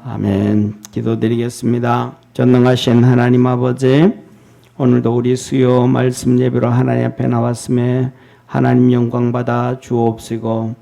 아멘. 기도드리겠습니다. 전능하신 하나님 아버지, 오늘도 우리 수요 말씀 예배로 하나님 앞에 나왔음에 하나님 영광 받아 주옵시고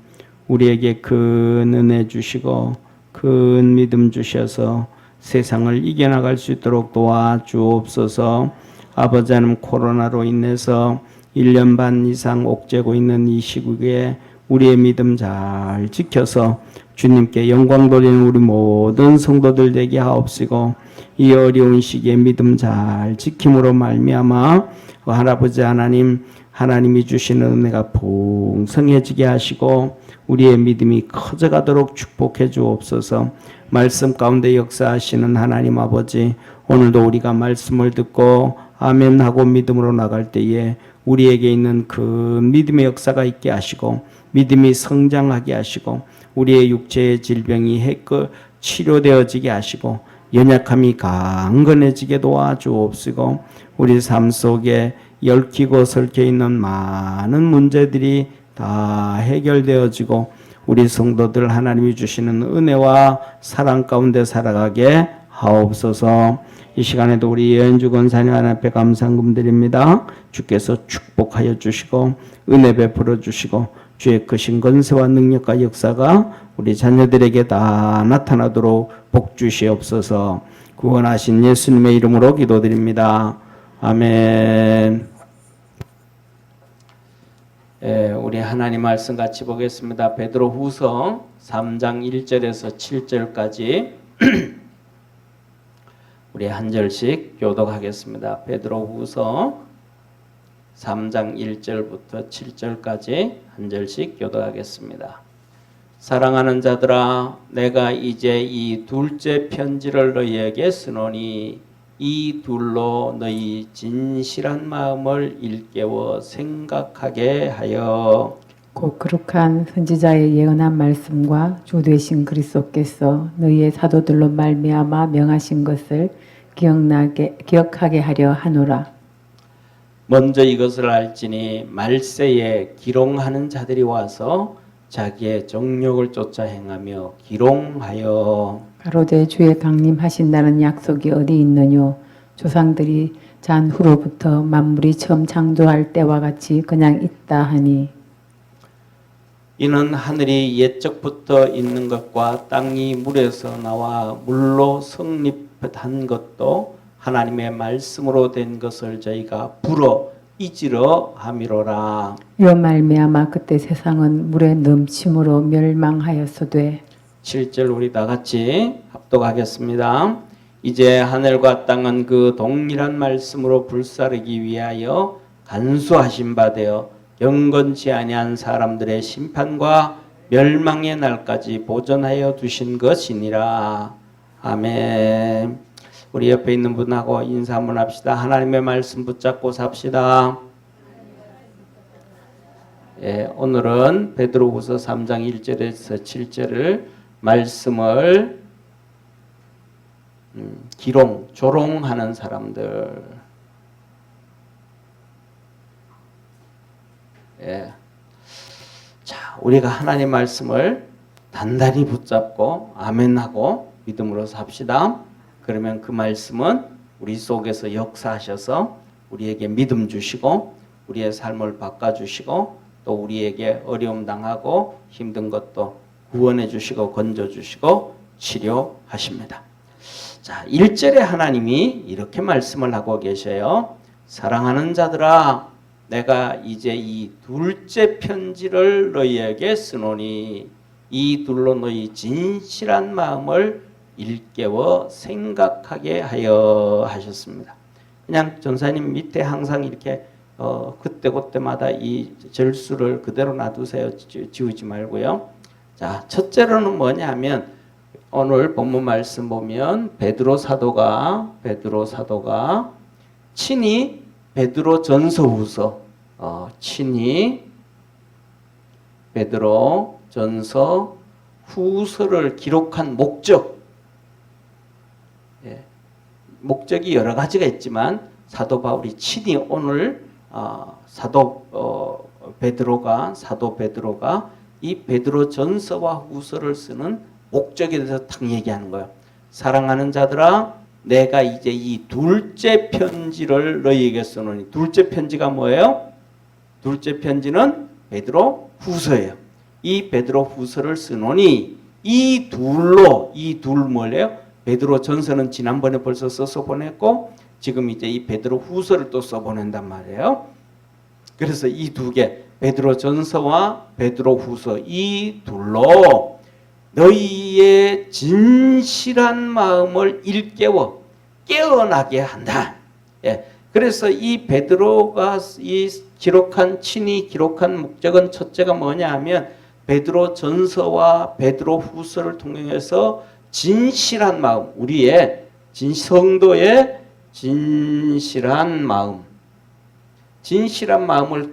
우리에게 큰 은혜 주시고 큰 믿음 주셔서 세상을 이겨나갈 수 있도록 도와주옵소서. 아버지 하나님, 코로나로 인해서 1년 반 이상 옥죄고 있는 이 시국에 우리의 믿음 잘 지켜서 주님께 영광 돌리는 우리 모든 성도들 되게 하옵시고, 이 어려운 시기에 믿음 잘 지킴으로 말미암아 할아버지 하나님, 하나님이 주시는 은혜가 풍성해지게 하시고 우리의 믿음이 커져가도록 축복해 주옵소서. 말씀 가운데 역사하시는 하나님 아버지, 오늘도 우리가 말씀을 듣고 아멘 하고 믿음으로 나갈 때에 우리에게 있는 그 믿음의 역사가 있게 하시고 믿음이 성장하게 하시고 우리의 육체의 질병이 치료되어지게 하시고 연약함이 강건해지게 도와주옵시고, 우리 삶 속에 얽히고 설켜 있는 많은 문제들이 다 해결되어지고 우리 성도들 하나님이 주시는 은혜와 사랑 가운데 살아가게 하옵소서. 이 시간에도 우리 예은주 권사님 하나님 앞에 감사금 드립니다. 주께서 축복하여 주시고 은혜 베풀어 주시고 주의 크신 권세와 능력과 역사가 우리 자녀들에게 다 나타나도록 복 주시옵소서. 구원하신 예수님의 이름으로 기도드립니다. 아멘. 우리 하나님 말씀 같이 보겠습니다. 베드로후서 3장 1절에서 7절까지 우리 한 절씩 교독하겠습니다. 베드로후서 3장 1절부터 7절까지 한 절씩 교독하겠습니다. 사랑하는 자들아, 내가 이제 이 둘째 편지를 너희에게 쓰노니 이 둘로 너희 진실한 마음을 일깨워 생각하게 하여, 곧 거룩한 선지자의 예언한 말씀과 주 되신 그리스도께서 너희의 사도들로 말미암아 명하신 것을 기억하게 하려 하노라. 먼저 이것을 알지니 말세에 기롱하는 자들이 와서 자기의 정욕을 쫓아 행하며 기롱하여 가로되 주의 강림하신다는 약속이 어디 있느뇨? 조상들이 잔 후로부터 만물이 처음 창조할 때와 같이 그냥 있다 하니, 이는 하늘이 옛적부터 있는 것과 땅이 물에서 나와 물로 성립한 것도 하나님의 말씀으로 된 것을 저희가 불어 잊으려 함이로라. 이로 말미암아 그때 세상은 물의 넘침으로 멸망하였으되. 7절 우리 다 같이 합독하겠습니다. 이제 하늘과 땅은 그 동일한 말씀으로 불사르기 위하여 간수하신 바 되어 경건치 아니한 사람들의 심판과 멸망의 날까지 보존하여 두신 것이니라. 아멘. 우리 옆에 있는 분하고 인사 한번 합시다. 하나님의 말씀 붙잡고 삽시다. 오늘은 베드로후서 3장 1절에서 7절을 말씀을 조롱하는 사람들, 자, 우리가 하나님 말씀을 단단히 붙잡고 아멘하고 믿음으로 삽시다. 그러면 그 말씀은 우리 속에서 역사하셔서 우리에게 믿음 주시고 우리의 삶을 바꿔주시고 또 우리에게 어려움 당하고 힘든 것도 구원해 주시고 건져 주시고 치료하십니다. 자, 1절에 하나님이 이렇게 말씀을 하고 계셔요. 사랑하는 자들아, 내가 이제 이 둘째 편지를 너희에게 쓰노니 이 둘로 너희 진실한 마음을 일깨워 생각하게 하여 하셨습니다. 그냥 전사님 밑에 항상 이렇게 그때그때마다 이 절수를 그대로 놔두세요. 지우지 말고요. 자, 첫째로는 뭐냐 하면 오늘 본문 말씀 보면 베드로 사도가 친히 베드로 전서 친히 베드로 전서 후서를 기록한 목적이 여러 가지가 있지만 사도 바울이 친히 오늘 사도 베드로가 이 베드로 전서와 후서를 쓰는 목적에 대해서 딱 얘기하는 거예요. 사랑하는 자들아 내가 이제 이 둘째 편지를 너희에게 쓰노니. 둘째 편지가 뭐예요? 둘째 편지는 베드로 후서예요. 이 베드로 후서를 쓰노니 이 둘 뭐래요? 베드로 전서는 지난번에 벌써 써서 보냈고 지금 이제 이 베드로 후서를 또 써보낸단 말이에요. 그래서 이 두 개, 베드로 전서와 베드로 후서 이 둘로 너희의 진실한 마음을 일깨워 깨어나게 한다. 예. 그래서 이 베드로가 친히 기록한 목적은 첫째가 뭐냐 하면 베드로 전서와 베드로 후서를 통해서 진실한 마음, 우리의 성도의 진실한 마음을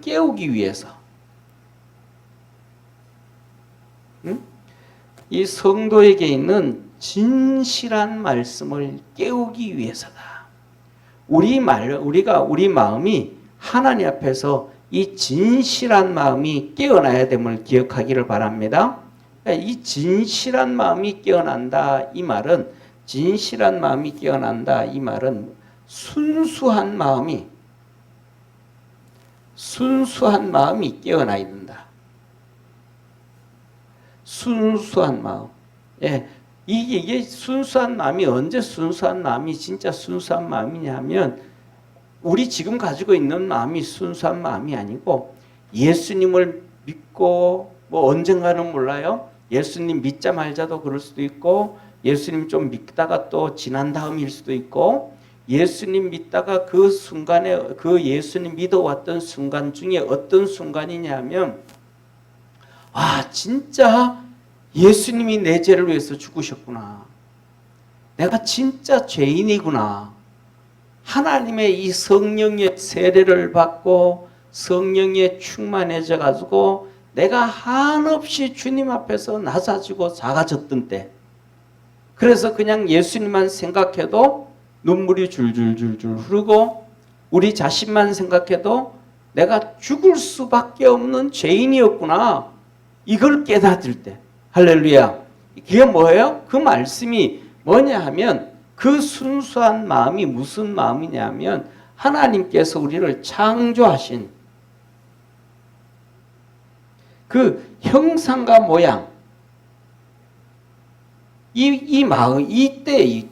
깨우기 위해서 이 성도에게 있는 진실한 말씀을 깨우기 위해서다. 우리 마음이 하나님 앞에서 이 진실한 마음이 깨어나야 됨을 기억하기를 바랍니다. 이 진실한 마음이 깨어난다 이 말은 순수한 마음이 깨어나야 된다. 순수한 마음. 예. 이게 순수한 마음이 언제 순수한 마음이 진짜 순수한 마음이냐면 우리 지금 가지고 있는 마음이 순수한 마음이 아니고 예수님을 믿고 뭐 언젠가는 몰라요. 예수님 믿자 말자도 그럴 수도 있고 예수님 좀 믿다가 또 지난 다음일 수도 있고 예수님 믿다가 그 순간에 그 예수님 믿어왔던 순간 중에 어떤 순간이냐면 진짜 예수님이 내 죄를 위해서 죽으셨구나. 내가 진짜 죄인이구나. 하나님의 이 성령의 세례를 받고 성령에 충만해져 가지고 내가 한없이 주님 앞에서 낮아지고 작아졌던 때 그래서 그냥 예수님만 생각해도 눈물이 줄줄줄줄 흐르고 우리 자신만 생각해도 내가 죽을 수밖에 없는 죄인이었구나. 이걸 깨닫을 때 할렐루야. 그게 뭐예요? 그 말씀이 뭐냐 하면 그 순수한 마음이 무슨 마음이냐면 하나님께서 우리를 창조하신 그 형상과 모양 이 마음 이때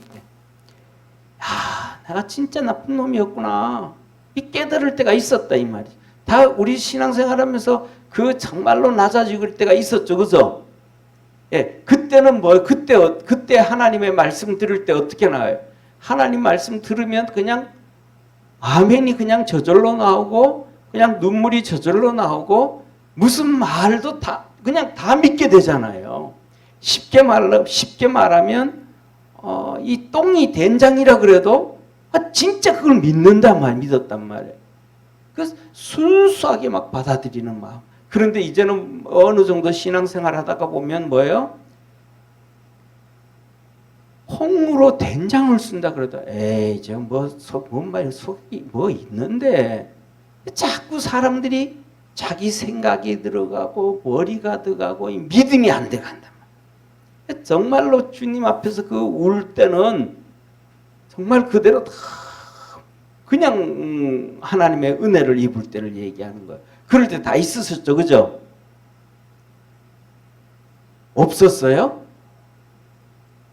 내가 진짜 나쁜 놈이었구나. 이 깨달을 때가 있었다 이 말이. 다 우리 신앙생활하면서 그 정말로 낮아질 때가 있었죠, 그죠? 예, 그때는 뭐 그때 하나님의 말씀 들을 때 어떻게 나와요? 하나님 말씀 들으면 그냥 아멘이 그냥 저절로 나오고 그냥 눈물이 저절로 나오고 무슨 말도 그냥 다 믿게 되잖아요. 쉽게 말하면 이 똥이 된장이라 그래도 진짜 그걸 믿었단 말이에요. 그 순수하게 막 받아들이는 마음. 그런데 이제는 어느 정도 신앙생활 하다가 보면 뭐예요? 콩으로 된장을 쓴다 그러다 에이 뭔 말이야 속이 뭐 있는데 자꾸 사람들이 자기 생각이 들어가고 머리가 들어가고 믿음이 안 돼간단 말이야. 정말로 주님 앞에서 그 울 때는 정말 그대로 다 그냥 하나님의 은혜를 입을 때를 얘기하는 거예요. 그럴 때 다 있었었죠, 그죠? 없었어요?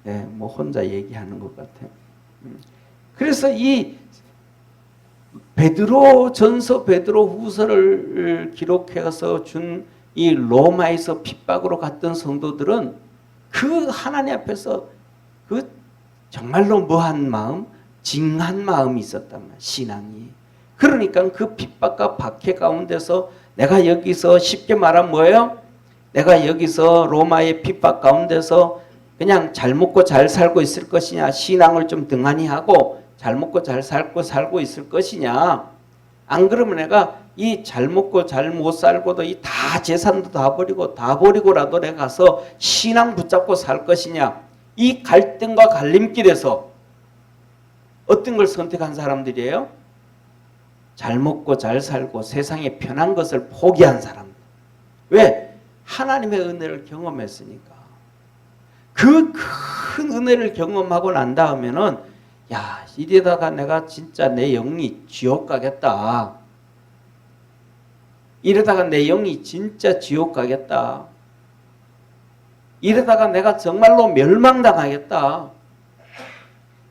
네, 뭐 혼자 얘기하는 것 같아요. 그래서 이 베드로 전서, 베드로 후서를 기록해서 준 이 로마에서 핍박으로 갔던 성도들은 그 하나님 앞에서 그 정말로 뭐한 마음, 징한 마음이 있었단 말이에요. 신앙이. 그러니까 그 핍박과 박해 가운데서 내가 여기서 쉽게 말하면 뭐예요? 내가 여기서 로마의 핍박 가운데서 그냥 잘 먹고 잘 살고 있을 것이냐, 신앙을 좀 등한히 하고 잘 먹고 잘 살고 있을 것이냐, 안 그러면 내가 이 잘 먹고 잘 못 살고도 이 다 재산도 다 버리고라도 내가 가서 신앙 붙잡고 살 것이냐, 이 갈등과 갈림길에서 어떤 걸 선택한 사람들이에요? 잘 먹고 잘 살고 세상에 편한 것을 포기한 사람들. 왜? 하나님의 은혜를 경험했으니까. 그 큰 은혜를 경험하고 난 다음에는 야, 이러다가 내가 진짜 내 영이 지옥 가겠다. 이러다가 내 영이 진짜 지옥 가겠다. 이러다가 내가 정말로 멸망당하겠다.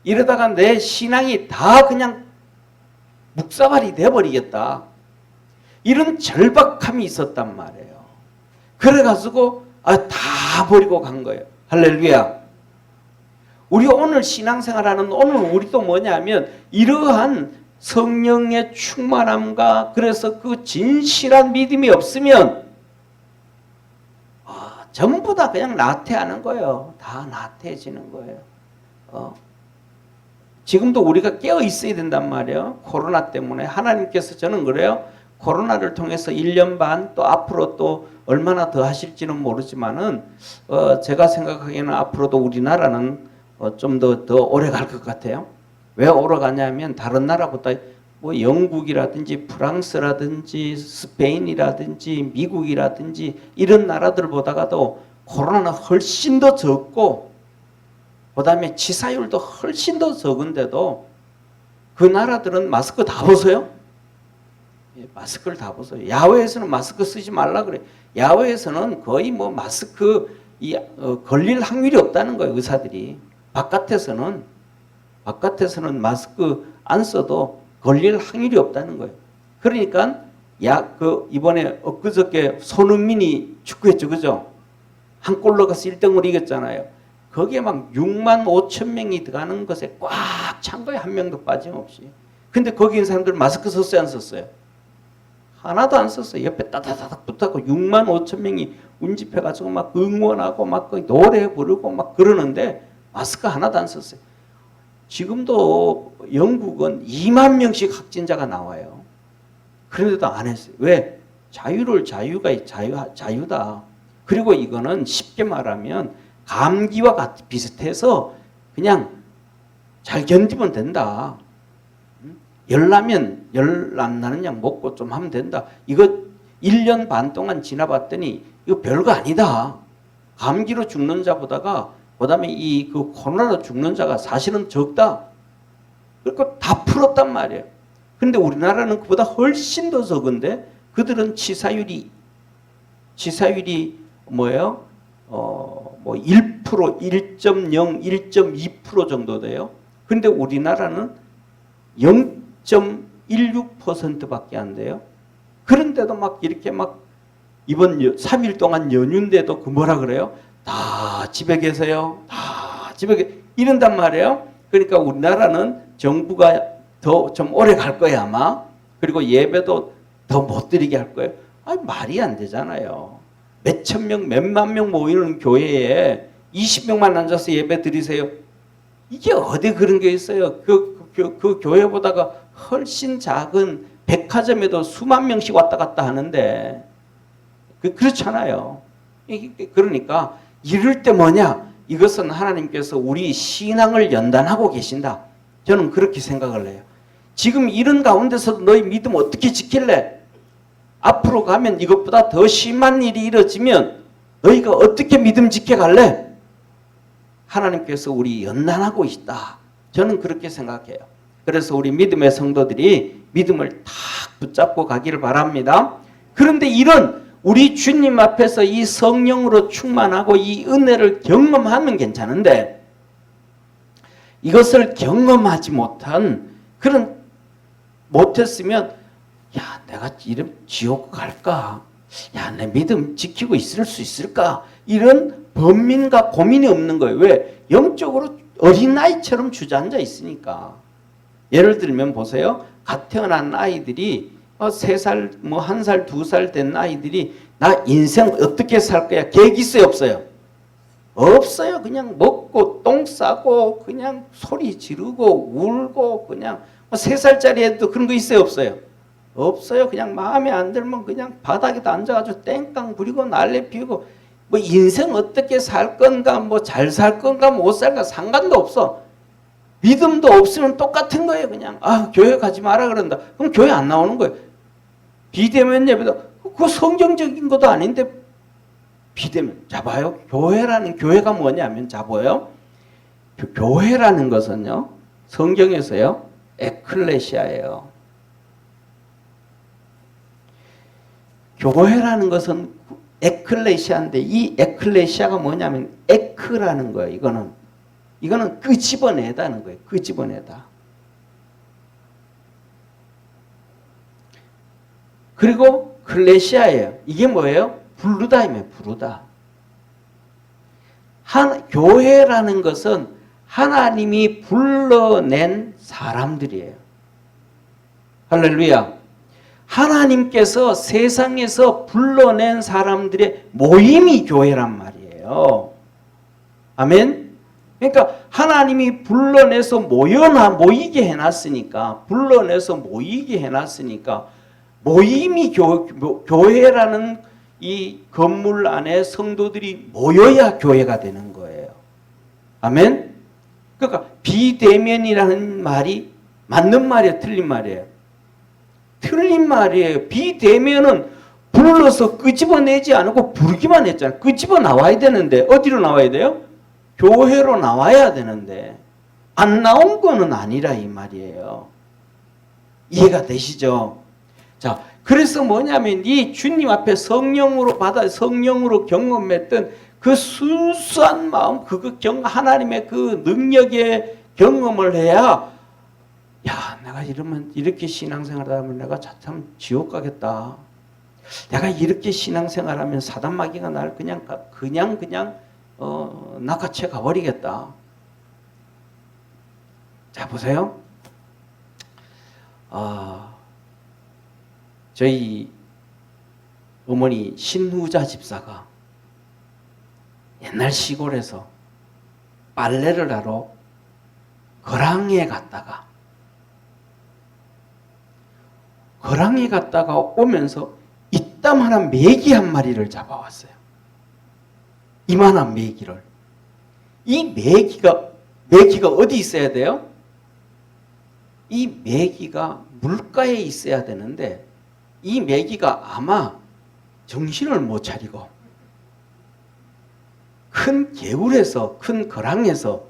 이러다가 내 신앙이 다 그냥 묵사발이 돼버리겠다. 이런 절박함이 있었단 말이에요. 그래가지고 다 버리고 간 거예요. 할렐루야. 우리 오늘 신앙생활하는 오늘 우리도 뭐냐면 이러한 성령의 충만함과 그래서 그 진실한 믿음이 없으면 전부 다 그냥 나태하는 거예요. 다 나태해지는 거예요. 지금도 우리가 깨어 있어야 된단 말이에요. 코로나 때문에 하나님께서 저는 그래요. 코로나를 통해서 1년 반 또 앞으로 또 얼마나 더 하실지는 모르지만은 제가 생각하기에는 앞으로도 우리나라는 좀 더 오래 갈 것 같아요. 왜 오래 가냐면 다른 나라보다 뭐 영국이라든지 프랑스라든지 스페인이라든지 미국이라든지 이런 나라들보다도 코로나는 훨씬 더 적고 그다음에 치사율도 훨씬 더 적은데도 그 나라들은 마스크 다 벗어요. 마스크를 다 벗어요. 야외에서는 마스크 쓰지 말라 그래. 야외에서는 거의 뭐 마스크 걸릴 확률이 없다는 거예요. 의사들이. 바깥에서는 마스크 안 써도 걸릴 확률이 없다는 거예요. 그러니까 이번에 엊그저께 손흥민이 축구했죠, 그죠? 한 골 넣어서 1등으로 이겼잖아요. 거기에 막 6만 5천 명이 들어가는 것에 꽉 찬 거예요. 한 명도 빠짐없이. 근데 거기 있는 사람들 마스크 썼어요, 안 썼어요? 하나도 안 썼어요. 옆에 따다다닥 붙었고 6만 5천 명이 운집해가지고 막 응원하고 막 노래 부르고 막 그러는데 마스크 하나도 안 썼어요. 지금도 영국은 2만 명씩 확진자가 나와요. 그런데도 안 했어요. 왜? 자유다. 그리고 이거는 쉽게 말하면 감기와 비슷해서 그냥 잘 견디면 된다. 열 안 나는 약 먹고 좀 하면 된다. 이거 1년 반 동안 지나봤더니 이거 별거 아니다. 감기로 죽는 자보다가 그다음에 그 코로나로 죽는 자가 사실은 적다. 그러니까 다 풀었단 말이에요. 그런데 우리나라는 그보다 훨씬 더 적은데 그들은 치사율이 뭐예요? 뭐 1%, 1.0, 1.2% 정도 돼요. 그런데 우리나라는 0.16%밖에 안 돼요. 그런데도 막 이렇게 막 이번 3일 동안 연휴인데도 그 뭐라 그래요? 다 집에 계세요. 다 집에 이런단 말이에요. 그러니까 우리나라는 정부가 더 좀 오래 갈 거예요 아마. 그리고 예배도 더 못 드리게 할 거예요. 말이 안 되잖아요. 몇천 명, 몇만 명 모이는 교회에 20명만 앉아서 예배 드리세요. 이게 어디 그런 게 있어요. 그 교회보다가 훨씬 작은 백화점에도 수만 명씩 왔다 갔다 하는데 그렇잖아요. 그러니까 이럴 때 뭐냐? 이것은 하나님께서 우리 신앙을 연단하고 계신다. 저는 그렇게 생각을 해요. 지금 이런 가운데서도 너희 믿음 어떻게 지킬래? 앞으로 가면 이것보다 더 심한 일이 이루어지면 너희가 어떻게 믿음 지켜갈래? 하나님께서 우리 연단하고 있다. 저는 그렇게 생각해요. 그래서 우리 믿음의 성도들이 믿음을 탁 붙잡고 가기를 바랍니다. 그런데 이런 우리 주님 앞에서 이 성령으로 충만하고 이 은혜를 경험하면 괜찮은데 이것을 경험하지 못했으면 야 내가 이런 지옥 갈까? 야 내 믿음 지키고 있을 수 있을까? 이런 번민과 고민이 없는 거예요. 왜? 영적으로 어린아이처럼 주저앉아 있으니까. 예를 들면 보세요. 갓 태어난 아이들이 3살, 뭐 1살, 2살 된 아이들이 나 인생 어떻게 살 거야? 계획 있어요? 없어요? 없어요. 그냥 먹고 똥 싸고 그냥 소리 지르고 울고 그냥 3살짜리 애도 그런 거 있어요? 없어요? 없어요. 그냥 마음에 안 들면 그냥 바닥에다 앉아가지고 땡깡 부리고 난리 피우고 뭐 인생 어떻게 살 건가 뭐 잘 살 건가 못 살까 상관도 없어. 믿음도 없으면 똑같은 거예요. 그냥 교회 가지 마라 그런다. 그럼 교회 안 나오는 거예요. 비대면 예배도 그거 성경적인 것도 아닌데 비대면. 자 봐요. 교회가 뭐냐면 자 보여요. 교회라는 것은요, 성경에서요, 에클레시아예요. 교회라는 것은 에클레시아인데, 이 에클레시아가 뭐냐면 에크라는 거예요. 이거는 끄집어내다는 거예요. 끄집어내다. 그리고 클레시아예요. 이게 뭐예요? 부르다이며 부르다. 교회라는 것은 하나님이 불러낸 사람들이에요. 할렐루야. 하나님께서 세상에서 불러낸 사람들의 모임이 교회란 말이에요. 아멘. 그러니까 하나님이 불러내서 모이게 해놨으니까, 모임이 교회라는 이 건물 안에 성도들이 모여야 교회가 되는 거예요. 아멘. 그러니까 비대면이라는 말이 맞는 말이에요, 틀린 말이에요? 틀린 말이에요. 비대면은 불러서 끄집어내지 않고 부르기만 했잖아요. 끄집어 나와야 되는데 어디로 나와야 돼요? 교회로 나와야 되는데 안 나온 거는 아니라 이 말이에요. 이해가 되시죠? 자, 그래서 뭐냐면 이 주님 앞에 성령으로 경험했던 그 순수한 마음, 하나님의 그 능력의 경험을 해야, 야, 내가 이렇게 신앙생활을 하면 내가 참 지옥 가겠다. 내가 이렇게 신앙생활하면 사단마귀가 나를 그냥 낚아채 가버리겠다. 자, 보세요. 저희 어머니 신후자 집사가 옛날 시골에서 빨래를 하러 거랑에 갔다가 오면서 이따만한 메기 한 마리를 잡아왔어요. 이만한 메기를. 이 메기가 어디 있어야 돼요? 이 메기가 물가에 있어야 되는데 이 메기가 아마 정신을 못 차리고 큰 개울에서, 큰 거랑에서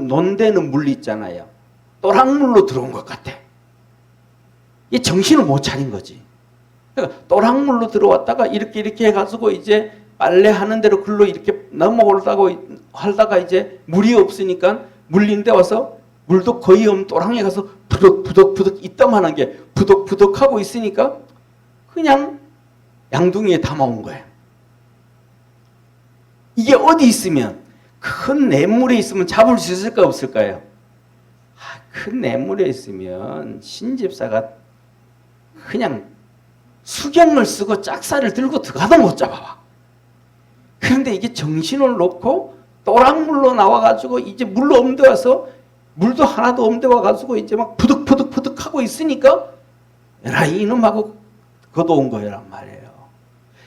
논되는 물 있잖아요. 또랑물로 들어온 것 같아. 이 정신을 못 차린 거지. 그러니까 또랑물로 들어왔다가 이렇게 해가지고 이제 빨래 하는 대로 글로 이렇게 하다가 이제 물이 없으니까 물린 데 와서 물도 거의 없는 또랑에 가서 부덕부덕 이따만한 게 부덕부덕 하고 있으니까 그냥 양둥이에 담아온 거예요. 이게 어디 있으면, 큰 냇물에 있으면 잡을 수 있을까 없을까요? 큰 냇물에 있으면 신집사가 그냥 수경을 쓰고 짝사를 들고 들어가도 못 잡아와. 그런데 이게 정신을 놓고 또랑물로 나와가지고 이제 물로 없는 데 와서 물도 하나도 없는 데 와가지고 이제 막 부득부득 하고 있으니까 에라 이놈하고 걷어온 거란 말이에요.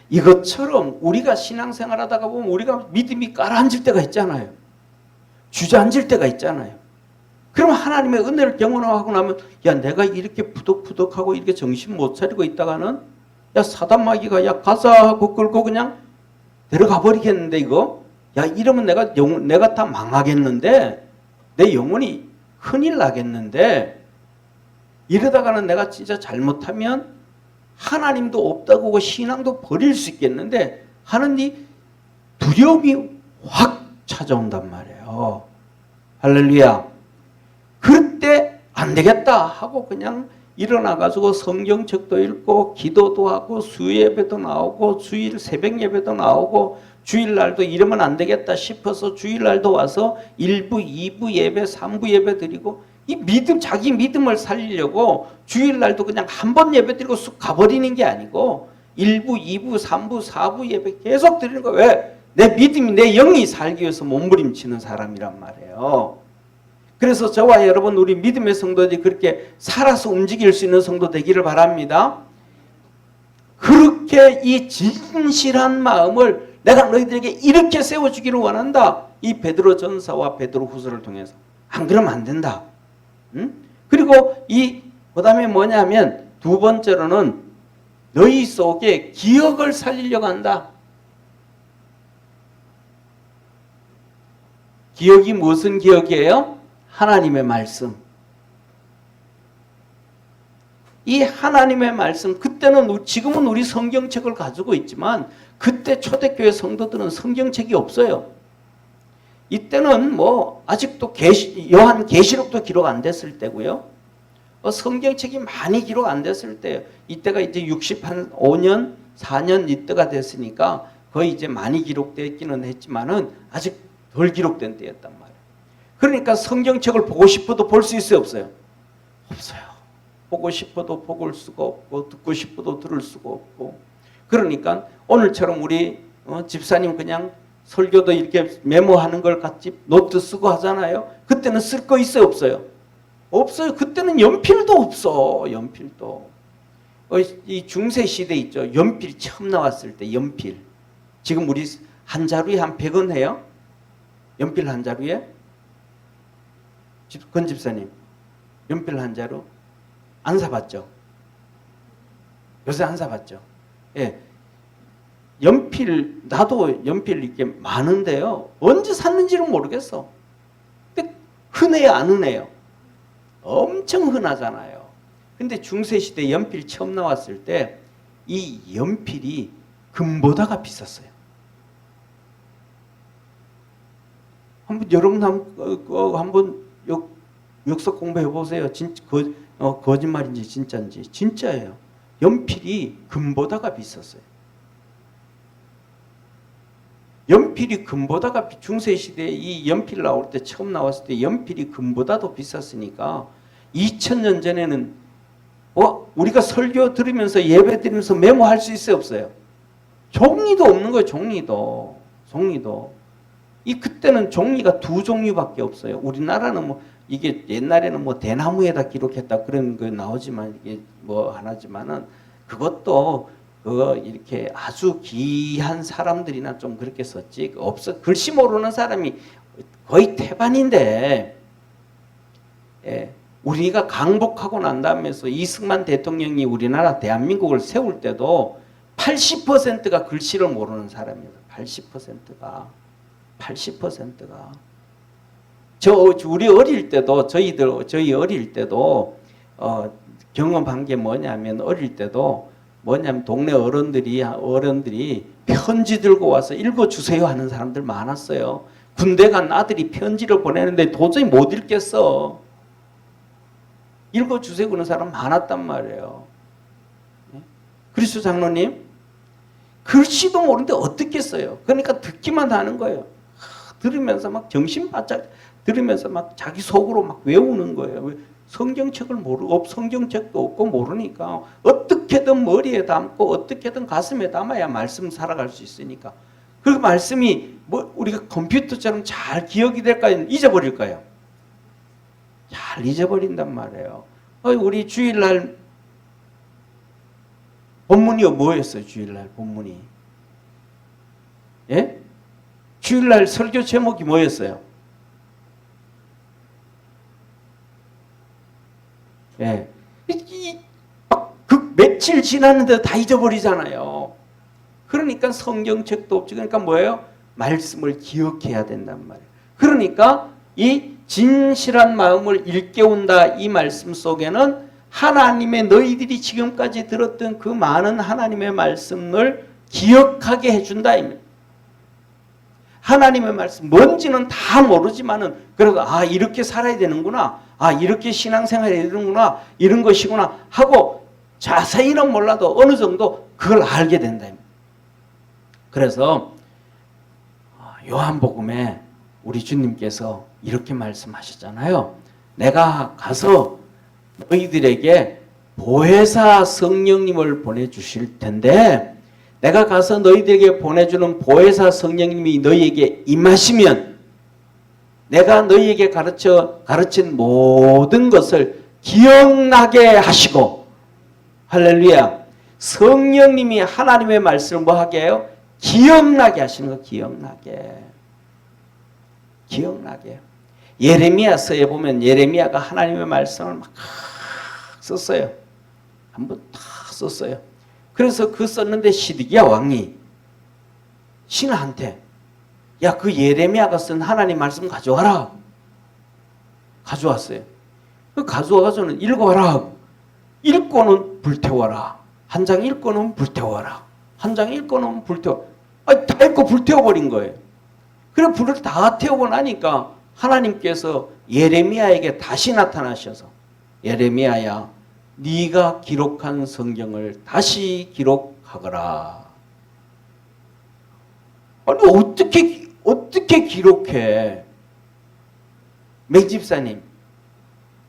이것처럼 우리가 신앙생활 하다가 보면 우리가 믿음이 가라앉을 때가 있잖아요. 주저앉을 때가 있잖아요. 그럼 하나님의 은혜를 경험하고 나면 야, 내가 이렇게 부덕부덕하고 이렇게 정신 못 차리고 있다가는 야, 사단마귀가 야, 가자 하고 끌고 그냥 데려가 버리겠는데 이거? 야, 이러면 내가 다 망하겠는데? 내 영혼이 큰일 나겠는데? 이러다가는 내가 진짜 잘못하면 하나님도 없다고 하고 신앙도 버릴 수 있겠는데 하는 이 두려움이 확 찾아온단 말이에요. 할렐루야. 그때 안 되겠다 하고 그냥 일어나가지고 성경책도 읽고 기도도 하고 수예배도 나오고 새벽 예배도 나오고 주일날도 이러면 안 되겠다 싶어서 주일날도 와서 1부, 2부 예배, 3부 예배 드리고 자기 믿음을 살리려고 주일날도 그냥 한 번 예배 드리고 쑥 가버리는 게 아니고 1부, 2부, 3부, 4부 예배 계속 드리는 거예요. 왜? 내 믿음이, 내 영이 살기 위해서 몸부림치는 사람이란 말이에요. 그래서 저와 여러분 우리 믿음의 성도들이 그렇게 살아서 움직일 수 있는 성도 되기를 바랍니다. 그렇게 이 진실한 마음을 내가 너희들에게 이렇게 세워주기를 원한다. 이 베드로 전서와 베드로 후서를 통해서. 안 그러면 안 된다. 그리고 그 다음에 뭐냐면 두 번째로는 너희 속에 기억을 살리려고 한다. 기억이 무슨 기억이에요? 하나님의 말씀. 이 하나님의 말씀, 그때는 지금은 우리 성경책을 가지고 있지만 그때 초대교회 성도들은 성경책이 없어요. 이때는 뭐 아직도 요한 계시록도 기록 안 됐을 때고요. 성경책이 많이 기록 안 됐을 때예요. 이때가 이제 65년, 4년 이때가 됐으니까 거의 이제 많이 기록되기는 했지만은 아직 덜 기록된 때였단 말이에요. 그러니까 성경책을 보고 싶어도 볼 수 있어요, 없어요? 없어요. 보고 싶어도 볼 수가 없고 듣고 싶어도 들을 수가 없고. 그러니까 오늘처럼 우리 집사님 그냥 설교도 이렇게 메모하는 걸 같이 노트 쓰고 하잖아요. 그때는 쓸 거 있어요, 없어요? 없어요. 그때는 연필도 없어. 연필도. 이 중세 시대 있죠. 연필 처음 나왔을 때 연필. 지금 우리 한 자루에 한 100원 해요? 연필 한 자루에? 권 집사님, 연필 한 자루? 안 사봤죠? 요새 안 사봤죠? 예. 연필, 나도 연필 이렇게 많은데요. 언제 샀는지는 모르겠어. 근데 흔해요, 안 흔해요? 엄청 흔하잖아요. 근데 중세시대 연필 처음 나왔을 때 이 연필이 금보다가 비쌌어요. 여러분 한번 역사 공부해 보세요. 거짓말인지 진짜인지. 진짜예요. 연필이 금보다가 비쌌어요. 연필이 금보다가 중세시대에 이 연필 나올 때 처음 나왔을 때 연필이 금보다도 비쌌으니까 2000년 전에는 우리가 설교 들으면서 예배 드리면서 메모할 수 있어요, 없어요? 종이도 없는 거예요. 종이도. 그때는 종이가 2종류밖에 없어요. 우리나라는 이게 옛날에는 대나무에다 기록했다 그런 거 나오지만 이게 하나지만은 그것도 이렇게 아주 귀한 사람들이나 좀 그렇게 썼지. 글씨 모르는 사람이 거의 태반인데, 예. 우리가 강복하고 난 다음에서 이승만 대통령이 우리나라 대한민국을 세울 때도 80%가 글씨를 모르는 사람이에요. 80%가. 우리 어릴 때도, 저희 어릴 때도, 경험한 게 뭐냐면, 동네 어른들이 편지 들고 와서 읽어주세요 하는 사람들 많았어요. 군대 간 아들이 편지를 보내는데 도저히 못 읽겠어. 읽어주세요 그런 사람 많았단 말이에요. 그리스도 장로님, 글씨도 모르는데 어떻게 써요? 그러니까 듣기만 하는 거예요. 들으면서 막 정신 바짝 들으면서 막 자기 속으로 막 외우는 거예요. 성경책을 성경책도 없고 모르니까 어떻게든 머리에 담고 어떻게든 가슴에 담아야 말씀 살아갈 수 있으니까. 그 말씀이 우리가 컴퓨터처럼 잘 기억이 될까요? 잊어버릴까요? 잘 잊어버린단 말이에요. 우리 주일날 본문이 뭐였어요? 주일날 본문이. 예? 주일날 설교 제목이 뭐였어요? 예. 그 며칠 지났는데 다 잊어버리잖아요. 그러니까 성경책도 없지. 그러니까 뭐예요? 말씀을 기억해야 된단 말이에요. 그러니까 이 진실한 마음을 일깨운다 이 말씀 속에는 하나님의 너희들이 지금까지 들었던 그 많은 하나님의 말씀을 기억하게 해준다. 하나님의 말씀 뭔지는 다 모르지만은 그래도 이렇게 살아야 되는구나. 이렇게 신앙생활 해야 되는구나. 이런 것이구나 하고 자세히는 몰라도 어느 정도 그걸 알게 된다. 그래서 요한복음에 우리 주님께서 이렇게 말씀하셨잖아요. 내가 가서 너희들에게 보혜사 성령님을 보내주실 텐데 내가 가서 너희들에게 보내주는 보혜사 성령님이 너희에게 임하시면 내가 너희에게 가르친 모든 것을 기억나게 하시고 할렐루야. 성령님이 하나님의 말씀을 뭐하게 해요? 기억나게 하시는 거. 기억나게. 예레미야서에 보면 예레미야가 하나님의 말씀을 막 썼어요. 한번 다 썼어요. 그래서 그 썼는데 시드기야 왕이 신하한테 야, 그 예레미야가 쓴 하나님 말씀 가져와라. 가져왔어요. 그 가져와서는 읽어라. 읽고는 불태워라. 한 장 읽고는 불태워라. 한 장 읽고는 불태워. 다 읽고 불태워버린 거예요. 그래 불을 다 태우고 나니까 하나님께서 예레미야에게 다시 나타나셔서 예레미야야, 네가 기록한 성경을 다시 기록하거라. 아니 어떻게 기록해? 맹 집사님,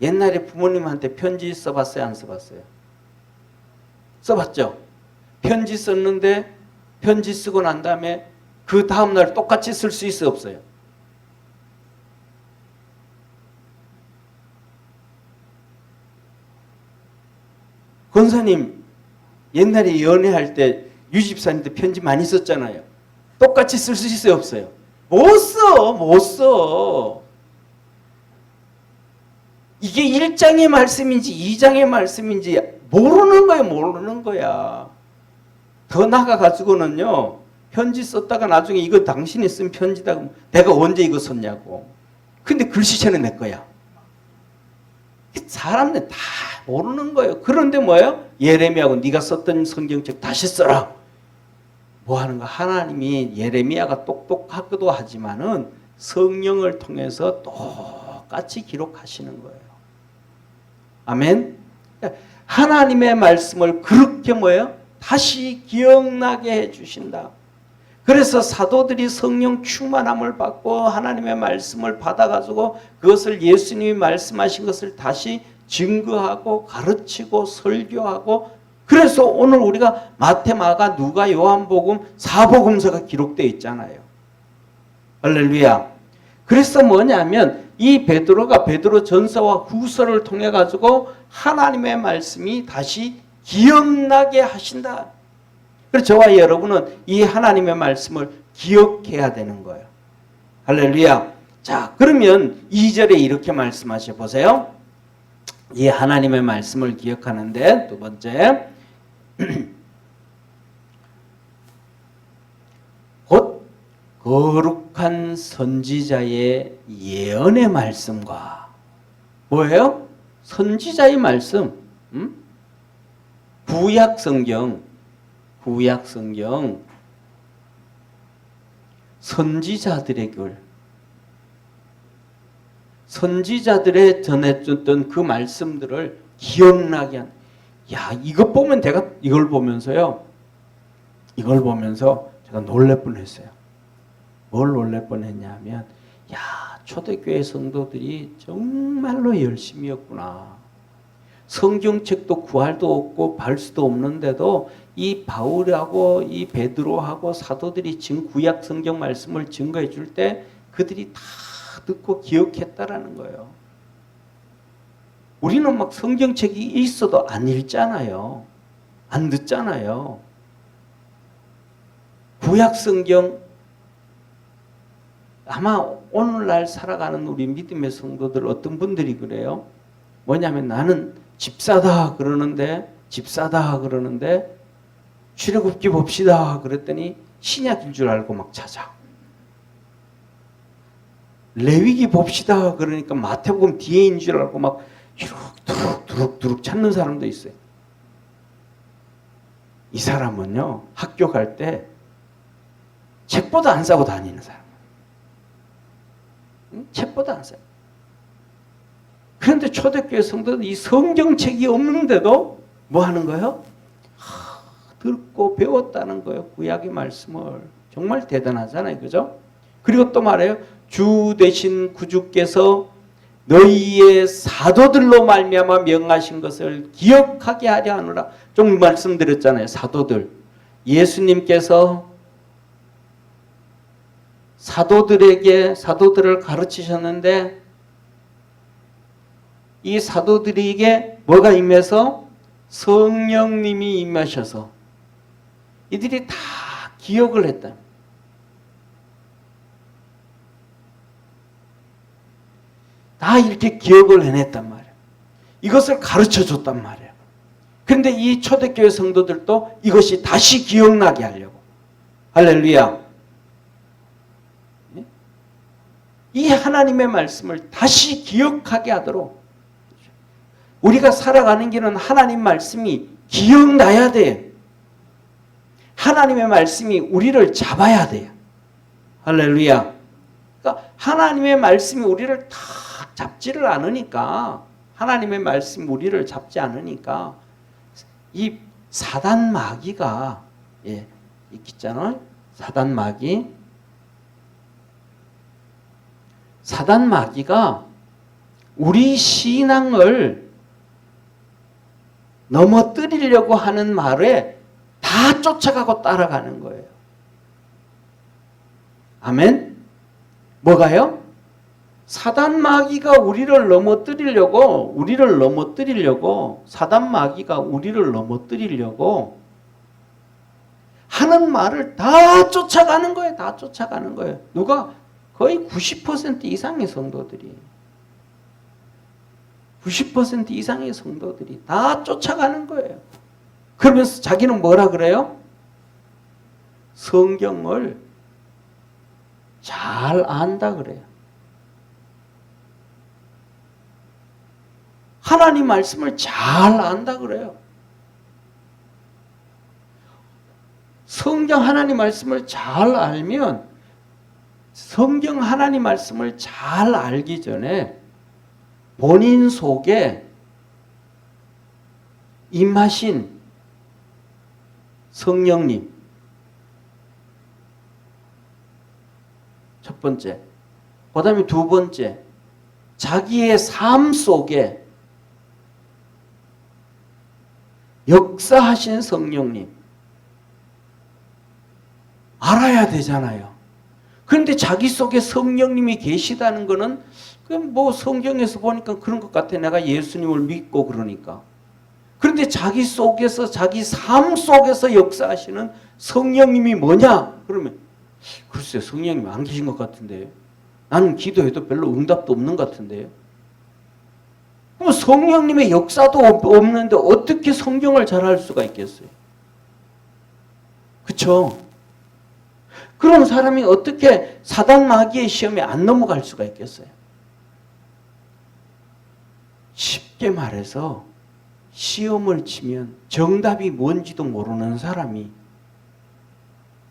옛날에 부모님한테 편지 써봤어요? 안 써봤어요? 써봤죠? 편지 썼는데 편지 쓰고 난 다음에 그 다음날 똑같이 쓸 수 있어요? 없어요? 권사님, 옛날에 연애할 때 유집사님도 편지 많이 썼잖아요. 똑같이 쓸 수 있어요? 없어요? 못 써. 이게 1장의 말씀인지 2장의 말씀인지 모르는 거야. 더 나아가가지고는요, 편지 썼다가 나중에 이거 당신이 쓴 편지다. 내가 언제 이거 썼냐고. 근데 글씨체는 내 거야. 사람들 다 모르는 거예요. 그런데 뭐예요? 예레미야하고 네가 썼던 성경책 다시 써라. 뭐 하는 거? 하나님이 예레미야가 똑똑하기도 하지만은 성령을 통해서 똑같이 기록하시는 거예요. 아멘. 하나님의 말씀을 그렇게 뭐예요? 다시 기억나게 해 주신다. 그래서 사도들이 성령 충만함을 받고 하나님의 말씀을 받아가지고 그것을 예수님이 말씀하신 것을 다시 증거하고 가르치고 설교하고, 그래서 오늘 우리가 마태, 마가, 누가, 요한복음, 사복음서가 기록되어 있잖아요. 할렐루야. 그래서 뭐냐면 이 베드로가 베드로 전서와 후서를 통해 가지고 하나님의 말씀이 다시 기억나게 하신다. 그래서 저와 여러분은 이 하나님의 말씀을 기억해야 되는 거예요. 할렐루야. 자, 그러면 2절에 이렇게 말씀하셔 보세요. 이 하나님의 말씀을 기억하는데 두 번째, 곧 거룩한 선지자의 예언의 말씀과, 뭐예요? 선지자의 말씀. 구약 성경 선지자들의 글, 선지자들의 전해줬던 그 말씀들을 기억나게 한. 야, 이것 보면 내가 이걸 보면서 제가 놀랄 뻔했어요. 뭘 놀랄 뻔했냐면, 야, 초대교회 성도들이 정말로 열심이었구나. 성경책도 구할 도 없고 발 수도 없는데도 이 바울하고 이 베드로하고 사도들이 지금 구약 성경 말씀을 증거해 줄 때 그들이 다 듣고 기억했다라는 거예요. 우리는 막 성경책이 있어도 안 읽잖아요. 안 듣잖아요. 구약 성경, 아마 오늘날 살아가는 우리 믿음의 성도들 어떤 분들이 그래요. 뭐냐면 나는 집사다 그러는데 출애굽기 봅시다 그랬더니 신약인 줄 알고 막 찾아. 레위기 봅시다 그러니까 마태복음 뒤에인 줄 알고 막 두룩 찾는 사람도 있어요. 이 사람은요, 학교 갈 때 책보다 안 사고 다니는 사람. 책보다 안 사요. 그런데 초대교회 성도는 이 성경책이 없는데도 뭐 하는 거예요? 듣고 배웠다는 거예요. 구약의 말씀을. 정말 대단하잖아요. 그죠? 그리고 또 말해요. 주 되신 구주께서 너희의 사도들로 말미암아 명하신 것을 기억하게 하려 하노라. 좀 말씀드렸잖아요. 사도들. 예수님께서 사도들을 가르치셨는데 이 사도들에게 뭐가 임해서? 성령님이 임하셔서 이들이 다 기억을 했다. 다 이렇게 기억을 해냈단 말이에요. 이것을 가르쳐 줬단 말이에요. 그런데 이 초대교회 성도들도 이것이 다시 기억나게 하려고. 할렐루야. 이 하나님의 말씀을 다시 기억하게 하도록 우리가 살아가는 길은 하나님 말씀이 기억나야 돼. 하나님의 말씀이 우리를 잡아야 돼요. 할렐루야. 그러니까 하나님의 말씀이 우리를 다 잡지를 않으니까, 하나님의 말씀이 우리를 잡지 않으니까 이 사단 마귀가 있잖아요. 사단 마귀가 우리 신앙을 넘어뜨리려고 하는 말에 다 쫓아가고 따라가는 거예요. 아멘? 뭐가요? 사단 마귀가 우리를 넘어뜨리려고 사단 마귀가 우리를 넘어뜨리려고 하는 말을 다 쫓아가는 거예요. 다 쫓아가는 거예요. 누가? 거의 90% 이상의 성도들이 90% 이상의 성도들이 다 쫓아가는 거예요. 그러면서 자기는 뭐라 그래요? 성경을 잘 안다 그래요. 하나님 말씀을 잘 안다 그래요. 성경 하나님 말씀을 잘 알면, 성경 하나님 말씀을 잘 알기 전에 본인 속에 임하신 성령님, 첫 번째, 그 다음에 두 번째, 자기의 삶 속에 역사하신 성령님 알아야 되잖아요. 그런데 자기 속에 성령님이 계시다는 거는 뭐 성경에서 보니까 그런 것 같아. 내가 예수님을 믿고 그러니까. 그런데 자기 속에서, 자기 삶 속에서 역사하시는 성령님이 뭐냐? 그러면 글쎄 성령님이 안 계신 것 같은데, 나는 기도해도 별로 응답도 없는 것 같은데. 그럼 성령님의 역사도 없는데 어떻게 성경을 잘할 수가 있겠어요? 그렇죠? 그런 사람이 어떻게 사단 마귀의 시험에 안 넘어갈 수가 있겠어요? 쉽게 말해서 시험을 치면 정답이 뭔지도 모르는 사람이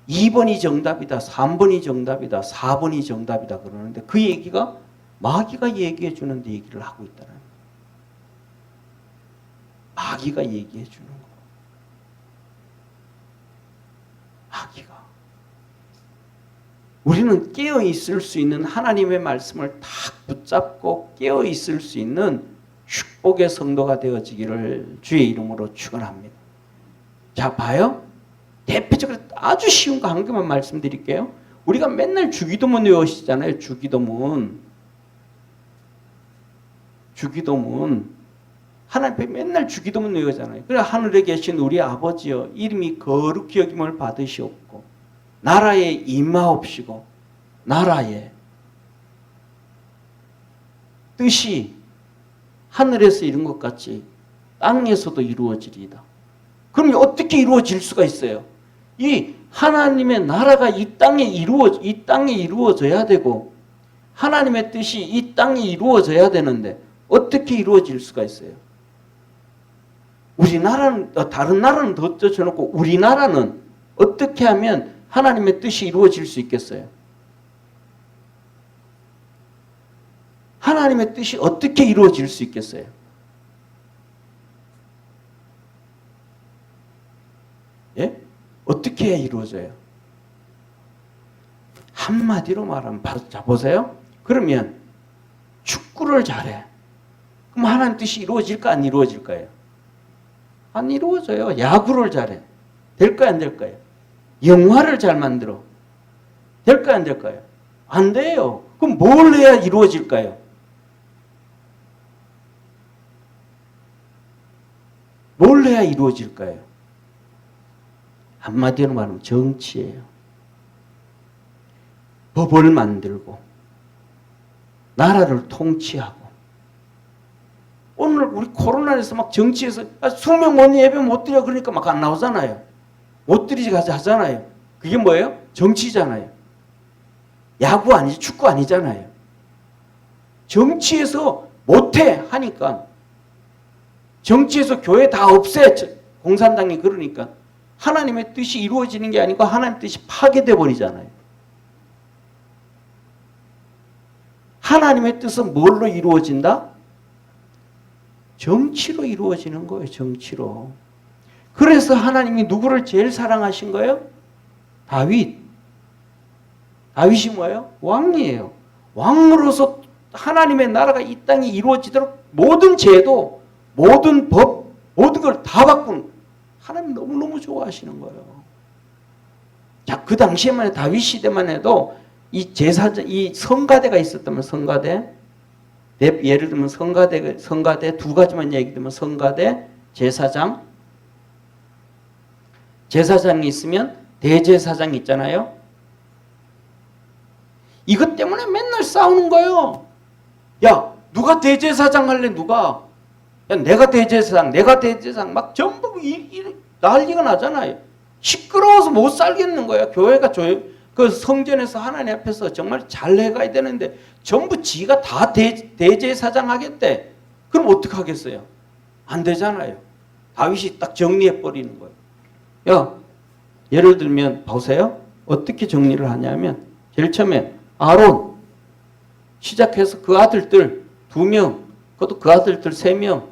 2번이 정답이다, 3번이 정답이다, 4번이 정답이다 그러는데 그 얘기가 마귀가 얘기해 주는데 얘기를 하고 있다는 거예요. 마귀가 얘기해 주는 거예요. 마귀가. 우리는 깨어 있을 수 있는 하나님의 말씀을 탁 붙잡고 깨어 있을 수 있는 축복의 성도가 되어지기를 주의 이름으로 축원합니다. 자, 봐요. 대표적으로 아주 쉬운 거 한 개만 말씀드릴게요. 우리가 맨날 주기도문 외우시잖아요. 주기도문. 하나님 앞에 맨날 주기도문 외우잖아요. 그래, 하늘에 계신 우리 아버지여, 이름이 거룩히 여김을 받으시옵고 나라에 임하옵시고 나라의 뜻이 하늘에서 이룬 것 같이 땅에서도 이루어지리이다. 그럼 어떻게 이루어질 수가 있어요? 이 하나님의 나라가 이 땅에 이루어져야 되고 하나님의 뜻이 이 땅에 이루어져야 되는데 어떻게 이루어질 수가 있어요? 우리나라는, 다른 나라는 더 쫓아놓고 우리나라는 어떻게 하면 하나님의 뜻이 이루어질 수 있겠어요? 하나님의 뜻이 어떻게 이루어질 수 있겠어요? 예? 어떻게 해야 이루어져요? 한마디로 말하면 바로, 자 보세요. 그러면 축구를 잘해. 그럼 하나님 뜻이 이루어질까 안 이루어질까요? 안 이루어져요. 야구를 잘해. 될까요 안 될까요? 영화를 잘 만들어. 될까요 안 될까요? 안 돼요. 그럼 뭘 해야 이루어질까요? 뭘 해야 이루어질까요? 한마디로 말하면 정치예요. 법을 만들고 나라를 통치하고. 오늘 오늘 우리 코로나에서 막 정치에서 수명 못 예배 못 드려 그러니까 막 안 나오잖아요. 못 드리지 가자 하잖아요. 그게 뭐예요? 정치잖아요. 야구 아니지 축구 아니잖아요. 정치에서 못해 하니까 정치에서 교회 다 없애 공산당이 그러니까 하나님의 뜻이 이루어지는 게 아니고 하나님의 뜻이 파괴돼 버리잖아요. 하나님의 뜻은 뭘로 이루어진다? 정치로 이루어지는 거예요. 정치로. 그래서 하나님이 누구를 제일 사랑하신 거예요? 다윗. 다윗이 뭐예요? 왕이에요. 왕으로서 하나님의 나라가 이 땅에 이루어지도록 모든 제도, 모든 법, 모든 걸 다 바꾼 하나님 너무너무 좋아하시는 거예요. 자, 그 당시에만 다윗 시대만 해도 이 제사장, 이 성가대가 있었다면 성가대, 예를 들면 성가대 두 가지만 얘기 들면 성가대, 제사장. 제사장이 있으면 대제사장이 있잖아요. 이것 때문에 맨날 싸우는 거예요. 야, 누가 대제사장 할래, 누가? 야, 내가 대제사장, 막 전부 난리가 나잖아요. 시끄러워서 못 살겠는 거야. 교회가 그 성전에서 하나님 앞에서 정말 잘 해가야 되는데 전부 지가 다 대제사장 하겠대. 그럼 어떡하겠어요? 안 되잖아요. 다윗이 딱 정리해 버리는 거예요. 야, 예를 들면 보세요. 어떻게 정리를 하냐면 제일 처음에 아론 시작해서 그 아들들 2명, 그것도 그 아들들 3명,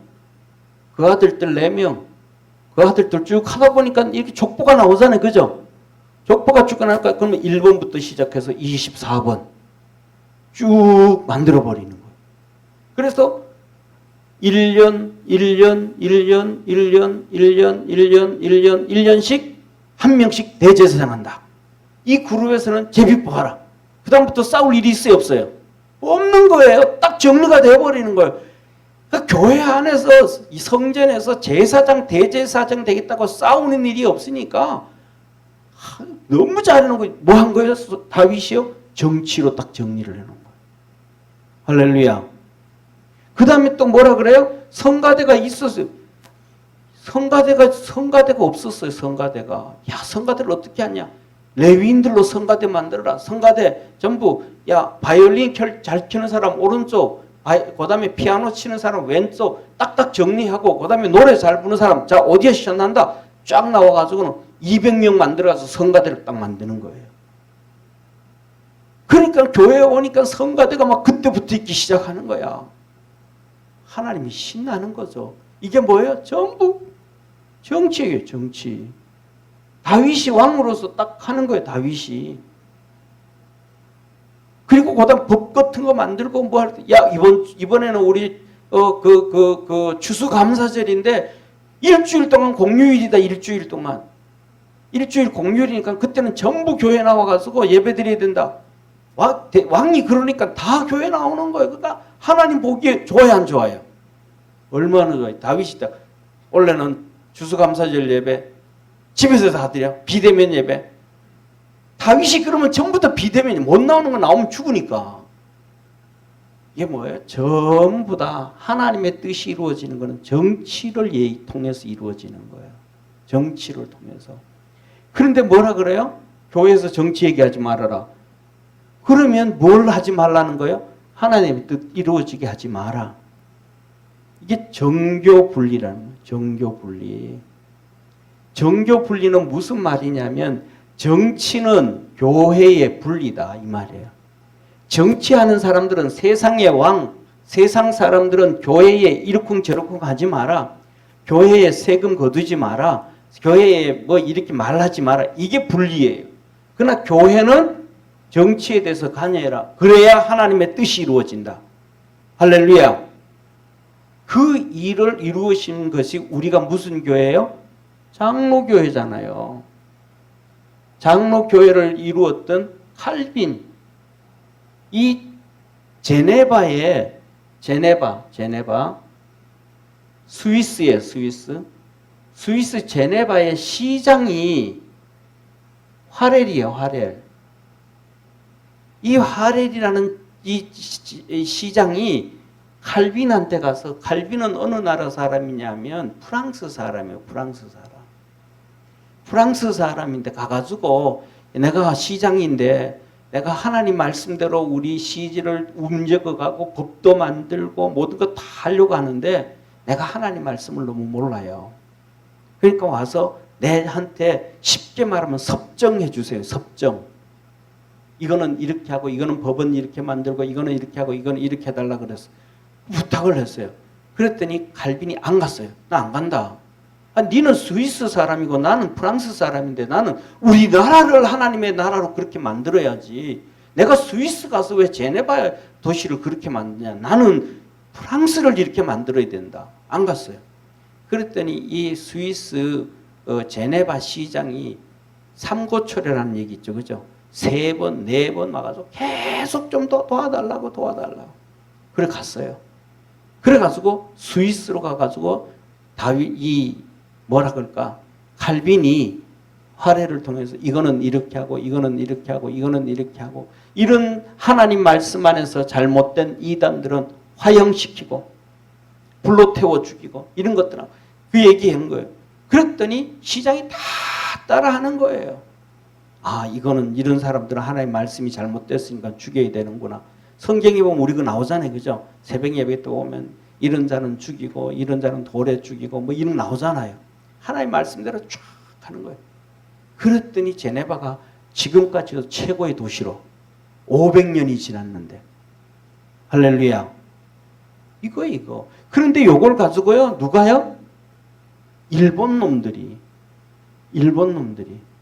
그 아들들 4명, 그 아들들 쭉 하다 보니까 이렇게 족보가 나오잖아요. 그죠? 족보가 쭉 나니까 그러면 1번부터 시작해서 24번 쭉 만들어버리는 거예요. 그래서 1년씩 한 명씩 대제사장 한다. 이 그룹에서는 제비 뽑아라. 그 다음부터 싸울 일이 있어요, 없어요? 없는 거예요. 딱 정리가 되어버리는 거예요. 그러니까 교회 안에서 이 성전에서 제사장, 대제사장 되겠다고 싸우는 일이 없으니까 너무 잘해놓은 거예요. 뭐 한 거예요? 다윗이요? 정치로 딱 정리를 해놓은 거예요. 할렐루야. 그 다음에 또 뭐라 그래요? 성가대가 있었어요. 성가대가 없었어요. 성가대가. 야, 성가대를 어떻게 하냐? 레위인들로 성가대 만들어라. 성가대 전부 야 바이올린 잘 치는 사람 오른쪽, 그 다음에 피아노 치는 사람 왼쪽 딱딱 정리하고 그 다음에 노래 잘 부르는 사람 자 오디션 한다. 쫙 나와가지고는 200명 만들어가서 성가대를 딱 만드는 거예요. 그러니까 교회에 오니까 성가대가 막 그때부터 있기 시작하는 거야. 하나님이 신나는 거죠. 이게 뭐예요? 전부 정치예요. 정치. 다윗이 왕으로서 딱 하는 거예요. 다윗이. 그리고 그다음 법 같은 거 만들고 뭐 할 때, 야 이번에는 우리 추수감사절인데 일주일 동안 공휴일이다. 일주일 동안. 일주일 공휴일이니까 그때는 전부 교회 나와가지고 예배 드려야 된다. 왕이 그러니까 다 교회 나오는 거예요. 그러니까 하나님 보기에 좋아요, 안 좋아요? 얼마나 좋아요. 다윗이 딱 원래는 추수감사절 예배 집에서 다 드려. 비대면 예배. 다윗이 그러면 전부 다 비대면이 못 나오는 거 나오면 죽으니까. 이게 뭐예요? 전부 다 하나님의 뜻이 이루어지는 것은 정치를 통해서 이루어지는 거예요. 정치를 통해서. 그런데 뭐라 그래요? 교회에서 정치 얘기하지 말아라. 그러면 뭘 하지 말라는 거예요? 하나님의 뜻 이루어지게 하지 마라. 이게 정교분리라는 거예요. 정교분리. 정교분리는 무슨 말이냐면 정치는 교회의 분리다 이 말이에요. 정치하는 사람들은 세상의 왕, 세상 사람들은 교회에 이러쿵저러쿵 하지 마라. 교회에 세금 거두지 마라. 교회에 뭐 이렇게 말하지 마라. 이게 분리예요. 그러나 교회는 정치에 대해서 관여해라. 그래야 하나님의 뜻이 이루어진다. 할렐루야. 그 일을 이루으신 것이 우리가 무슨 교회예요? 장로교회잖아요. 장로교회를 이루었던 칼빈. 이 제네바, 스위스의 스위스 제네바의 시장이 화렐이에요, 화렐. 이 화렐이라는 이 시장이 칼빈한테 가서, 칼빈은 어느 나라 사람이냐면 프랑스 사람이에요. 프랑스 사람. 프랑스 사람인데 가가지고 내가 시장인데 내가 하나님 말씀대로 우리 시지를 움직여가고 법도 만들고 모든 거 다 하려고 하는데 내가 하나님 말씀을 너무 몰라요. 그러니까 와서 내한테 쉽게 말하면 섭정해 주세요. 섭정. 이거는 이렇게 하고 이거는 법은 이렇게 만들고 이거는 이렇게 하고 이거는 이렇게 해달라 그랬어. 부탁을 했어요. 그랬더니 칼빈이 안 갔어요. 나 안 간다. 니는 스위스 사람이고 나는 프랑스 사람인데 나는 우리나라를 하나님의 나라로 그렇게 만들어야지. 내가 스위스 가서 왜 제네바 도시를 그렇게 만드냐. 나는 프랑스를 이렇게 만들어야 된다. 안 갔어요. 그랬더니 이 스위스 제네바 시장이 삼고초려라는 얘기 있죠. 그죠? 3번, 4번 와가지고 계속 좀 더 도와달라고. 그래 갔어요. 그래가지고 스위스로 가가지고 다윗이 뭐라 그럴까? 칼빈이 화례를 통해서 이거는 이렇게 하고 이거는 이렇게 하고 이거는 이렇게 하고 이런 하나님 말씀 안에서 잘못된 이단들은 화형시키고 불로 태워 죽이고 이런 것들하고 그 얘기한 거예요. 그랬더니 시장이 다 따라하는 거예요. 아, 이거는 이런 사람들은 하나님 말씀이 잘못됐으니까 죽여야 되는구나. 성경에 보면 우리 그 나오잖아요. 그죠? 새벽 예배 때 오면 이런 자는 죽이고 이런 자는 돌에 죽이고 뭐 이런 나오잖아요. 하나님 말씀대로 쫙 하는 거예요. 그랬더니 제네바가 지금까지도 최고의 도시로 500년이 지났는데 할렐루야. 이거. 그런데 요걸 가지고요. 누가요? 일본 놈들이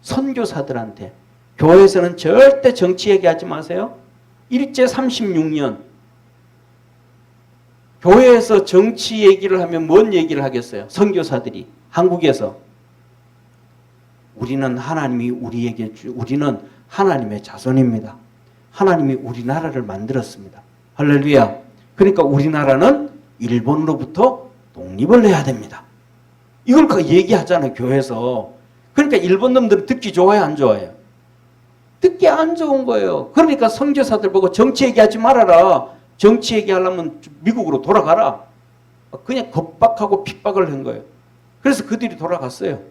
선교사들한테 교회에서는 절대 정치 얘기하지 마세요. 일제 36년 교회에서 정치 얘기를 하면 뭔 얘기를 하겠어요? 선교사들이 한국에서 우리는 하나님이 우리는 하나님의 자손입니다. 하나님이 우리나라를 만들었습니다. 할렐루야. 그러니까 우리나라는 일본으로부터 독립을 해야 됩니다. 이걸 얘기하잖아요. 교회에서. 그러니까 일본 놈들은 듣기 좋아요? 안 좋아요? 듣기 안 좋은 거예요. 그러니까 선교사들 보고 정치 얘기하지 말아라. 정치 얘기하려면 미국으로 돌아가라. 그냥 겁박하고 핍박을 한 거예요. 그래서 그들이 돌아갔어요.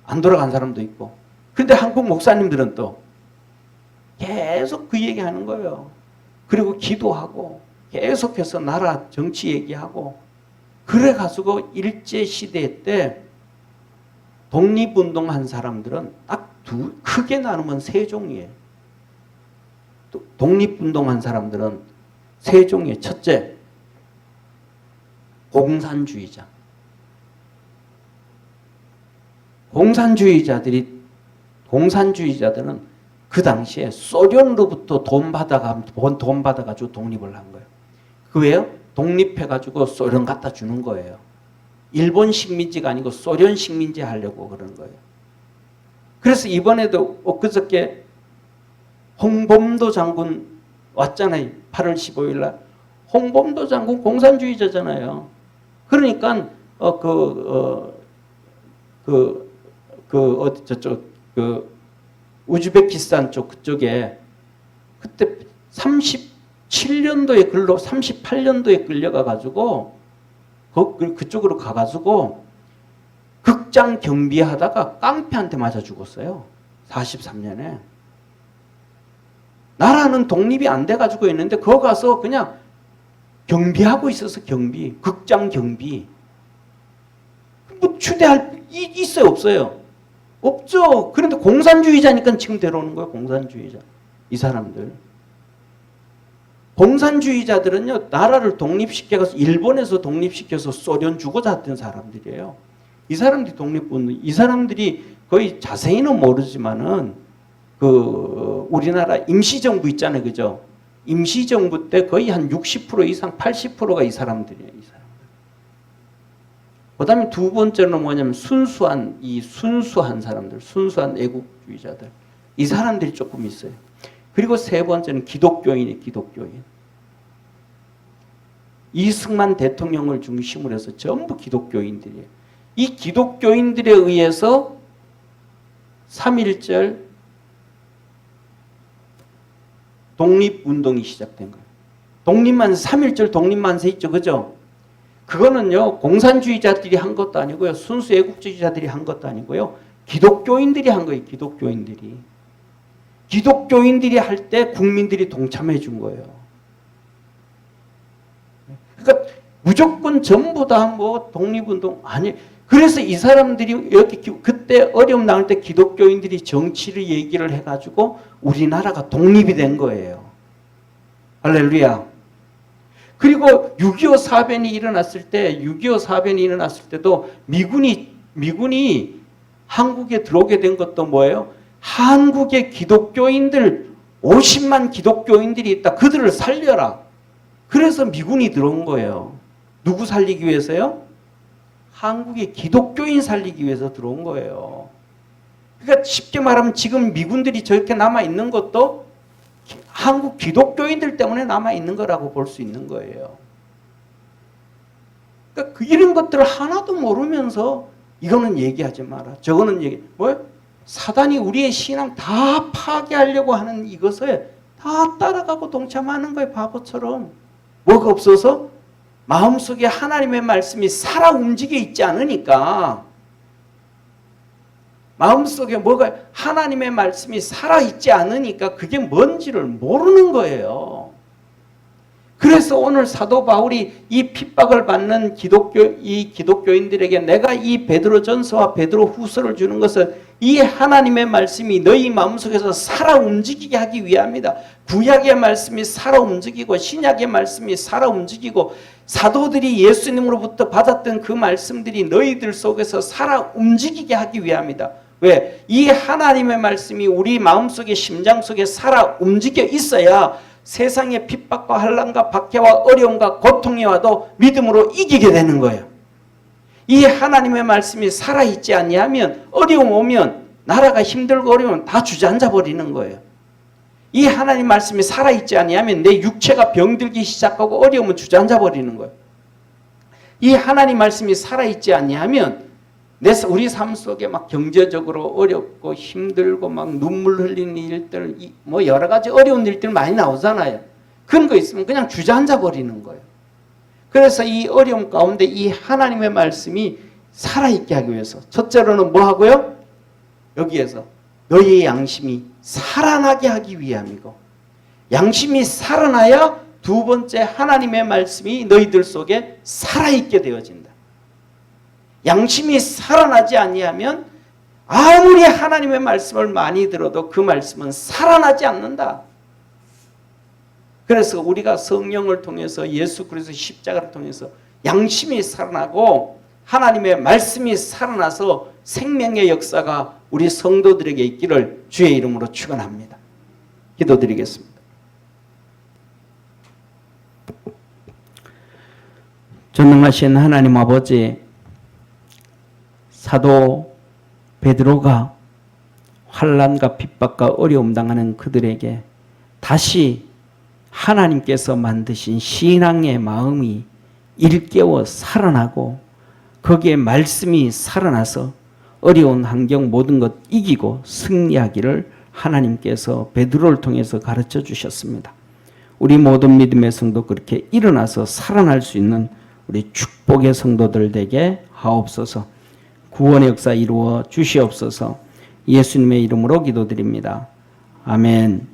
안 돌아간 사람도 있고. 그런데 한국 목사님들은 또 계속 그 얘기하는 거예요. 그리고 기도하고 계속해서 나라 정치 얘기하고 그래가지고 일제시대 때 독립운동한 사람들은 딱 크게 나누면 3종이에요. 독립운동한 사람들은 3종이에요. 첫째, 공산주의자. 공산주의자들은 그 당시에 소련으로부터 돈 받아가지고 독립을 한 거예요. 그 왜요? 독립해가지고 소련 갖다 주는 거예요. 일본 식민지가 아니고 소련 식민지 하려고 그러는 거예요. 그래서 이번에도 엊그저께 홍범도 장군 왔잖아요. 8월 15일 날. 홍범도 장군 공산주의자잖아요. 그러니까 우즈베키스탄 쪽 그쪽에 그때 38년도에 끌려가가지고 그쪽으로 가가지고 극장 경비하다가 깡패한테 맞아 죽었어요. 43년에. 나라는 독립이 안 돼가지고 있는데 거기 가서 그냥 경비하고 있어서 극장 경비. 뭐 추대할 있어요, 없어요? 없죠. 그런데 공산주의자니까 지금 데려오는 거예요. 공산주의자. 이 사람들. 공산주의자들은요, 나라를 독립시켜서 일본에서 독립시켜서 소련 주고자 했던 사람들이에요. 이 사람들이 거의 자세히는 모르지만은 우리나라 임시정부 있잖아요, 그죠? 임시정부 때 거의 한 60% 이상, 80%가 이 사람들이에요, 이 사람들. 그 다음에 두 번째는 뭐냐면 순수한 사람들, 순수한 애국주의자들. 이 사람들이 조금 있어요. 그리고 세 번째는 기독교인이에요, 기독교인. 이승만 대통령을 중심으로 해서 전부 기독교인들이에요. 이 기독교인들에 의해서 3.1절 독립운동이 시작된 거예요. 독립만세, 3.1절 독립만세 있죠. 그죠? 그거는요, 공산주의자들이 한 것도 아니고요. 순수 애국주의자들이 한 것도 아니고요. 기독교인들이 한 거예요. 기독교인들이. 기독교인들이 할 때 국민들이 동참해 준 거예요. 그러니까 무조건 전부 다 뭐 독립운동 아니. 그래서 이 사람들이 여기 그때 어려움 나올 때 기독교인들이 정치를 얘기를 해가지고 우리나라가 독립이 된 거예요. 할렐루야. 그리고 6.25 사변이 일어났을 때, 6.25 사변이 일어났을 때도 미군이 한국에 들어오게 된 것도 뭐예요? 한국의 기독교인들 50만 기독교인들이 있다. 그들을 살려라. 그래서 미군이 들어온 거예요. 누구 살리기 위해서요? 한국의 기독교인 살리기 위해서 들어온 거예요. 그러니까 쉽게 말하면 지금 미군들이 저렇게 남아있는 것도 한국 기독교인들 때문에 남아있는 거라고 볼 수 있는 거예요. 그러니까 이런 것들을 하나도 모르면서 이거는 얘기하지 마라. 저거는 뭐예요? 사단이 우리의 신앙 다 파괴하려고 하는 이것에 다 따라가고 동참하는 거예요. 바보처럼. 뭐가 없어서? 마음속에 하나님의 말씀이 살아 움직여 있지 않으니까. 마음속에 뭐가 하나님의 말씀이 살아있지 않으니까 그게 뭔지를 모르는 거예요. 그래서 오늘 사도 바울이 이 핍박을 받는 기독교인들에게 내가 이 베드로전서와 베드로후서를 주는 것은 이 하나님의 말씀이 너희 마음속에서 살아 움직이게 하기 위함이다. 구약의 말씀이 살아 움직이고 신약의 말씀이 살아 움직이고 사도들이 예수님으로부터 받았던 그 말씀들이 너희들 속에서 살아 움직이게 하기 위함이다. 왜? 이 하나님의 말씀이 우리 마음속에 심장 속에 살아 움직여 있어야 세상의 핍박과 환난과 박해와 어려움과 고통이 와도 믿음으로 이기게 되는 거예요. 이 하나님의 말씀이 살아있지 아니하면 어려움 오면 나라가 힘들고 어려우면 다 주저앉아 버리는 거예요. 이 하나님 말씀이 살아있지 아니하면 내 육체가 병들기 시작하고 어려우면 주저앉아 버리는 거예요. 이 하나님 말씀이 살아있지 아니하면 우리 삶 속에 막 경제적으로 어렵고 힘들고 막 눈물 흘리는 일들, 뭐 여러 가지 어려운 일들 많이 나오잖아요. 그런 거 있으면 그냥 주저앉아 버리는 거예요. 그래서 이 어려움 가운데 이 하나님의 말씀이 살아있게 하기 위해서 첫째로는 뭐 하고요? 여기에서 너희의 양심이 살아나게 하기 위함이고, 양심이 살아나야 두 번째 하나님의 말씀이 너희들 속에 살아있게 되어진다. 양심이 살아나지 아니하면 아무리 하나님의 말씀을 많이 들어도 그 말씀은 살아나지 않는다. 그래서 우리가 성령을 통해서 예수 그리스도 십자가를 통해서 양심이 살아나고 하나님의 말씀이 살아나서 생명의 역사가 우리 성도들에게 있기를 주의 이름으로 축원합니다. 기도드리겠습니다. 전능하신 하나님 아버지, 사도 베드로가 환난과 핍박과 어려움 당하는 그들에게 다시 하나님께서 만드신 신앙의 마음이 일깨워 살아나고 거기에 말씀이 살아나서 어려운 환경 모든 것 이기고 승리하기를 하나님께서 베드로를 통해서 가르쳐 주셨습니다. 우리 모든 믿음의 성도 그렇게 일어나서 살아날 수 있는 우리 축복의 성도들 되게 하옵소서. 구원의 역사 이루어 주시옵소서. 예수님의 이름으로 기도드립니다. 아멘.